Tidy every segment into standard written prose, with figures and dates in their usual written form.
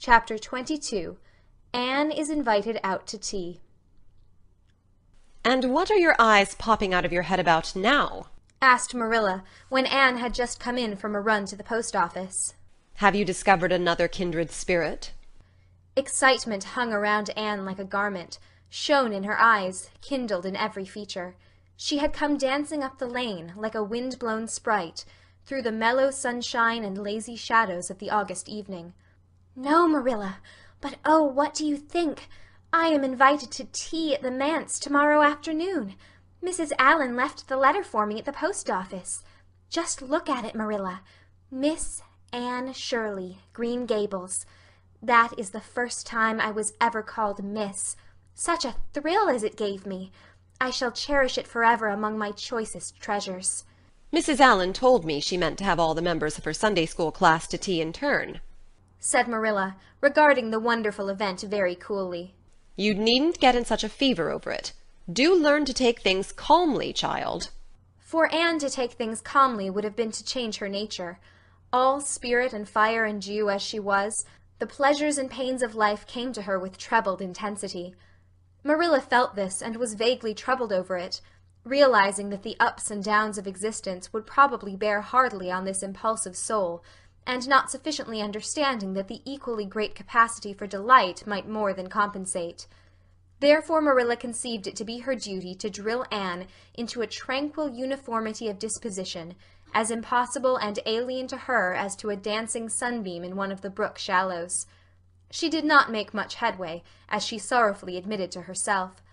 Chapter 22. Anne is invited out to tea. "And what are your eyes popping out of your head about now?" asked Marilla, when Anne had just come in from a run to the post office. "Have you discovered another kindred spirit?" Excitement hung around Anne like a garment, shone in her eyes, kindled in every feature. She had come dancing up the lane, like a wind-blown sprite, through the mellow sunshine and lazy shadows of the August evening. "No, Marilla, but oh, what do you think? I am invited to tea at the manse tomorrow afternoon. Mrs. Allan left the letter for me at the post office. Just look at it, Marilla. Miss Anne Shirley, Green Gables. That is the first time I was ever called Miss. Such a thrill as it gave me. I shall cherish it forever among my choicest treasures." "Mrs. Allan told me she meant to have all the members of her Sunday school class to tea in turn," said Marilla, regarding the wonderful event very coolly. "You needn't get in such a fever over it. Do learn to take things calmly, child." For Anne to take things calmly would have been to change her nature. All spirit and fire and dew as she was, the pleasures and pains of life came to her with trebled intensity. Marilla felt this and was vaguely troubled over it, realizing that the ups and downs of existence would probably bear hardly on this impulsive soul, and not sufficiently understanding that the equally great capacity for delight might more than compensate. Therefore Marilla conceived it to be her duty to drill Anne into a tranquil uniformity of disposition, as impossible and alien to her as to a dancing sunbeam in one of the brook shallows. She did not make much headway, as she sorrowfully admitted to herself.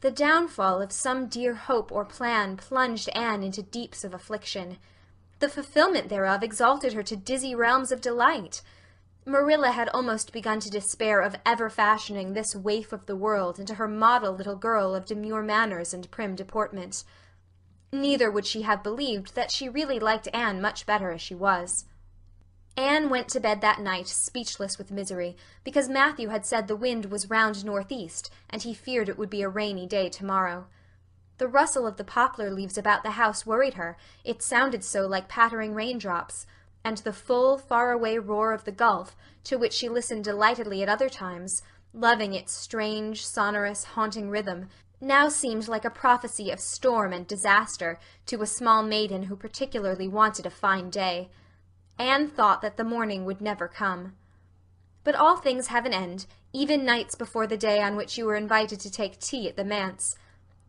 The downfall of some dear hope or plan plunged Anne into deeps of affliction. The fulfillment thereof exalted her to dizzy realms of delight. Marilla had almost begun to despair of ever fashioning this waif of the world into her model little girl of demure manners and prim deportment. Neither would she have believed that she really liked Anne much better as she was. Anne went to bed that night speechless with misery, because Matthew had said the wind was round northeast, and he feared it would be a rainy day tomorrow. The rustle of the poplar leaves about the house worried her, it sounded so like pattering raindrops, and the full, far-away roar of the Gulf, to which she listened delightedly at other times, loving its strange, sonorous, haunting rhythm, now seemed like a prophecy of storm and disaster to a small maiden who particularly wanted a fine day. Anne thought that the morning would never come. But all things have an end, even nights before the day on which you were invited to take tea at the manse.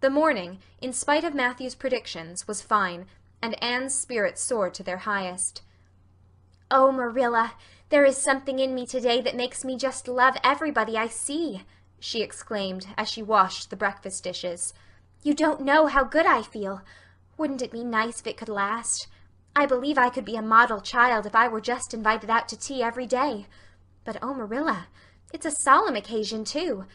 The morning, in spite of Matthew's predictions, was fine, and Anne's spirits soared to their highest. "Oh, Marilla, there is something in me today that makes me just love everybody I see," she exclaimed as she washed the breakfast dishes. "You don't know how good I feel. Wouldn't it be nice if it could last? I believe I could be a model child if I were just invited out to tea every day. But oh, Marilla, it's a solemn occasion, too.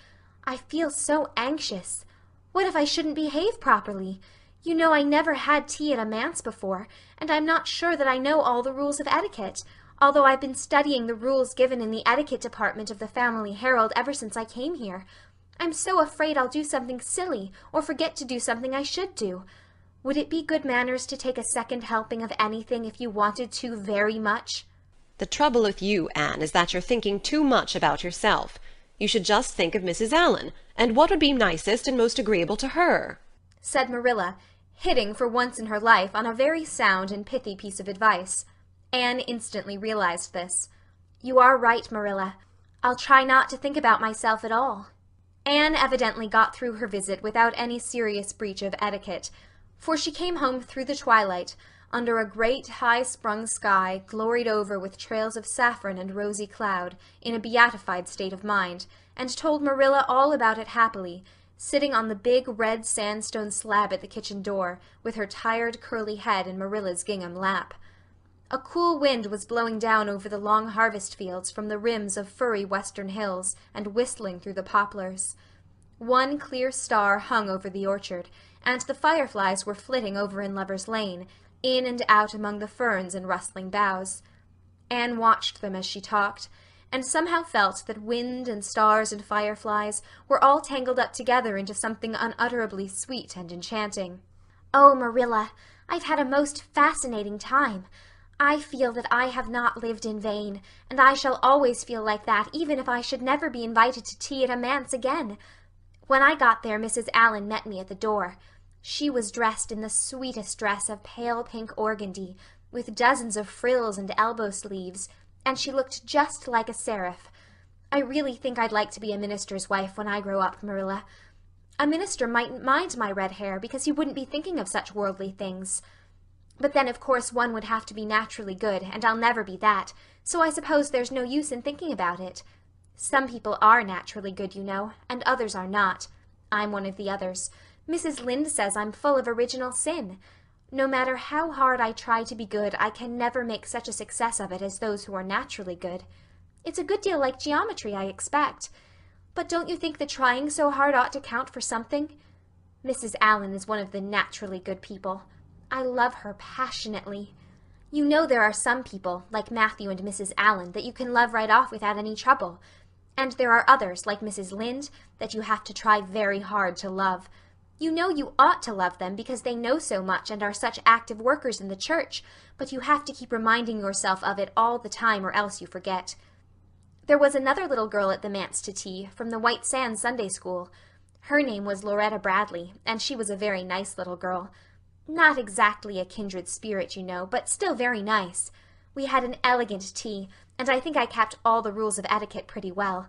I feel so anxious. What if I shouldn't behave properly? You know I never had tea at a manse before, and I'm not sure that I know all the rules of etiquette, although I've been studying the rules given in the etiquette department of the Family Herald ever since I came here. I'm so afraid I'll do something silly or forget to do something I should do. Would it be good manners to take a second helping of anything if you wanted to very much?" "The trouble with you, Anne, is that you're thinking too much about yourself. You should just think of Mrs. Allan, and what would be nicest and most agreeable to her," said Marilla, hitting for once in her life on a very sound and pithy piece of advice. Anne instantly realized this. "You are right, Marilla. I'll try not to think about myself at all." Anne evidently got through her visit without any serious breach of etiquette, for she came home through the twilight, under a great high-sprung sky gloried over with trails of saffron and rosy cloud, in a beatified state of mind, and told Marilla all about it happily, sitting on the big red sandstone slab at the kitchen door, with her tired curly head in Marilla's gingham lap. A cool wind was blowing down over the long harvest fields from the rims of furry western hills, and whistling through the poplars. One clear star hung over the orchard, and the fireflies were flitting over in Lover's Lane, in and out among the ferns and rustling boughs. Anne watched them as she talked, and somehow felt that wind and stars and fireflies were all tangled up together into something unutterably sweet and enchanting. "Oh, Marilla, I've had a most fascinating time. I feel that I have not lived in vain, and I shall always feel like that even if I should never be invited to tea at a manse again. When I got there Mrs. Allan met me at the door. She was dressed in the sweetest dress of pale pink organdy, with dozens of frills and elbow sleeves, and she looked just like a seraph. I really think I'd like to be a minister's wife when I grow up, Marilla. A minister mightn't mind my red hair because he wouldn't be thinking of such worldly things. But then of course one would have to be naturally good, and I'll never be that, so I suppose there's no use in thinking about it. Some people are naturally good, you know, and others are not. I'm one of the others. Mrs. Lynde says I'm full of original sin. No matter how hard I try to be good, I can never make such a success of it as those who are naturally good. It's a good deal like geometry, I expect. But don't you think the trying so hard ought to count for something? Mrs. Allan is one of the naturally good people. I love her passionately. You know there are some people, like Matthew and Mrs. Allan, that you can love right off without any trouble. And there are others, like Mrs. Lynde, that you have to try very hard to love. You know you ought to love them because they know so much and are such active workers in the church, but you have to keep reminding yourself of it all the time or else you forget. There was another little girl at the manse to tea, from the White Sands Sunday School. Her name was Loretta Bradley, and she was a very nice little girl. Not exactly a kindred spirit, you know, but still very nice. We had an elegant tea, and I think I kept all the rules of etiquette pretty well.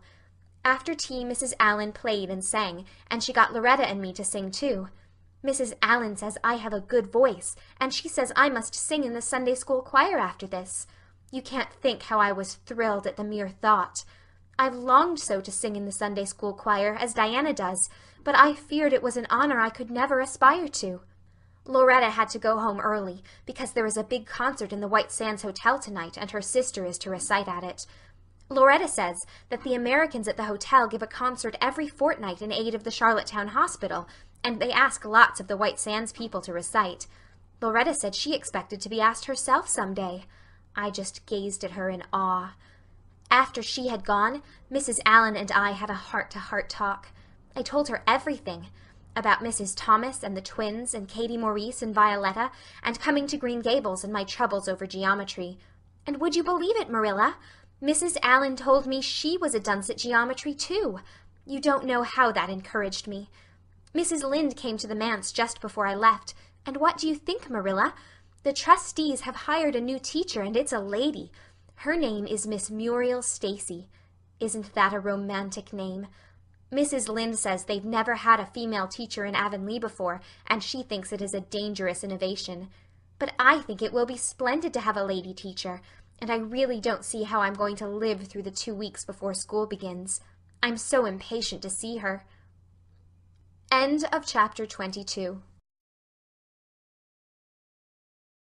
After tea Mrs. Allan played and sang, and she got Loretta and me to sing too. Mrs. Allan says I have a good voice, and she says I must sing in the Sunday school choir after this. You can't think how I was thrilled at the mere thought. I've longed so to sing in the Sunday school choir, as Diana does, but I feared it was an honor I could never aspire to. Loretta had to go home early, because there is a big concert in the White Sands Hotel tonight, and her sister is to recite at it. Loretta says that the Americans at the hotel give a concert every fortnight in aid of the Charlottetown Hospital, and they ask lots of the White Sands people to recite. Loretta said she expected to be asked herself some day. I just gazed at her in awe. After she had gone, Mrs. Allan and I had a heart-to-heart talk. I told her everything. About Mrs. Thomas and the twins and Katie Maurice and Violetta and coming to Green Gables and my troubles over geometry. And would you believe it, Marilla? Mrs. Allan told me she was a dunce at geometry too. You don't know how that encouraged me. Mrs. Lynde came to the manse just before I left, and what do you think, Marilla? The trustees have hired a new teacher, and it's a lady. Her name is Miss Muriel Stacy. Isn't that a romantic name? Mrs. Lynde says they've never had a female teacher in Avonlea before, and she thinks it is a dangerous innovation. But I think it will be splendid to have a lady teacher, and I really don't see how I'm going to live through the 2 weeks before school begins. I'm so impatient to see her. End of chapter 22.